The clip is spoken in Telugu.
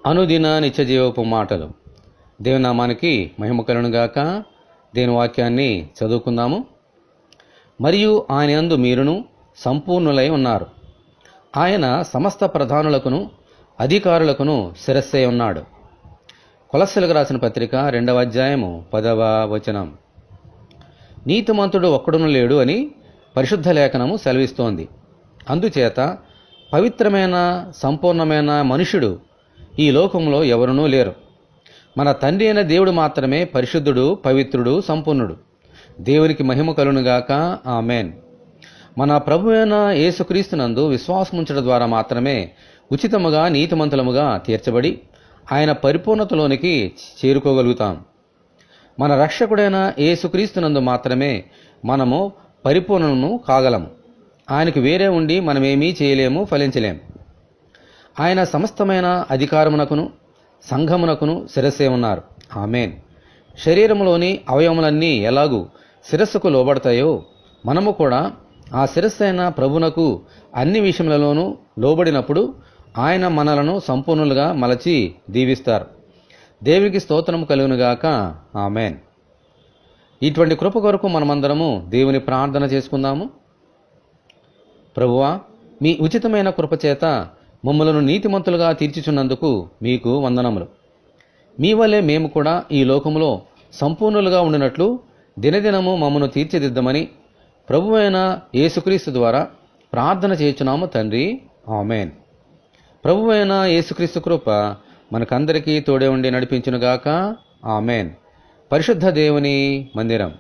అనుదిన నిత్యజీవపు మాటలు. దేవుని నామానికి మహిమ కలుగునుగాక. దేవుని వాక్యాన్ని చదువుకుందాము. మరియు ఆయన యందు మీరును సంపూర్ణులై ఉన్నారు. ఆయన సమస్త ప్రధానులకును అధికారులకును శిరస్సై ఉన్నాడు. కొలస్సీలకు రాసిన పత్రిక 2వ అధ్యాయము 10వ వచనం. నీతిమంతుడు ఒక్కడును లేడు అని పరిశుద్ధ లేఖనము సెలవిస్తోంది. అందుచేత పవిత్రమైన సంపూర్ణమైన మనుష్యుడు ఈ లోకంలో ఎవరునూ లేరు. మన తండ్రి అయిన దేవుడు మాత్రమే పరిశుద్ధుడు, పవిత్రుడు, సంపూర్ణుడు. దేవునికి మహిమ కలుగునుగాక. ఆమేన్. మన ప్రభువైన యేసుక్రీస్తునందు విశ్వాసముంచడం ద్వారా మాత్రమే ఉచితముగా నీతిమంతులముగా తీర్చబడి ఆయన పరిపూర్ణతలోనికి చేరుకోగలుగుతాం. మన రక్షకుడైన యేసుక్రీస్తునందు మాత్రమే మనము పరిపూర్ణము కాగలము. ఆయనకు వేరే ఉండి మనమేమీ చేయలేము, ఫలించలేము. ఆయన సమస్తమైన అధికారమునకును సంఘమునకును శిరస్సే ఉన్నారు. ఆమేన్. శరీరంలోని అవయవములన్నీ ఎలాగూ శిరస్సుకు లోబడతాయో మనము కూడా ఆ శిరస్సైన ప్రభునకు అన్ని విషయములలోనూ లోబడినప్పుడు ఆయన మనలను సంపూర్ణులుగా మలచి దీవిస్తారు. దేవునికి స్తోత్రము కలుగునుగాక. ఆమేన్. ఇటువంటి కృప కొరకు మనమందరము దేవుని ప్రార్థన చేసుకుందాము. ప్రభువా, మీ ఉచితమైన కృపచేత మమ్మలను నీతిమంతులుగా తీర్చుచున్నందుకు మీకు వందనములు. మీ వల్లే మేము కూడా ఈ లోకములో సంపూర్ణులుగా ఉండినట్లు దినదినము మమ్మను తీర్చిదిద్దమని ప్రభువైన యేసుక్రీస్తు ద్వారా ప్రార్థన చేయుచున్నాము తండ్రి. ఆమేన్. ప్రభువైన యేసుక్రీస్తు కృప మనకందరికీ తోడే ఉండి నడిపించునుగాక. ఆమేన్. పరిశుద్ధ దేవుని మందిరం.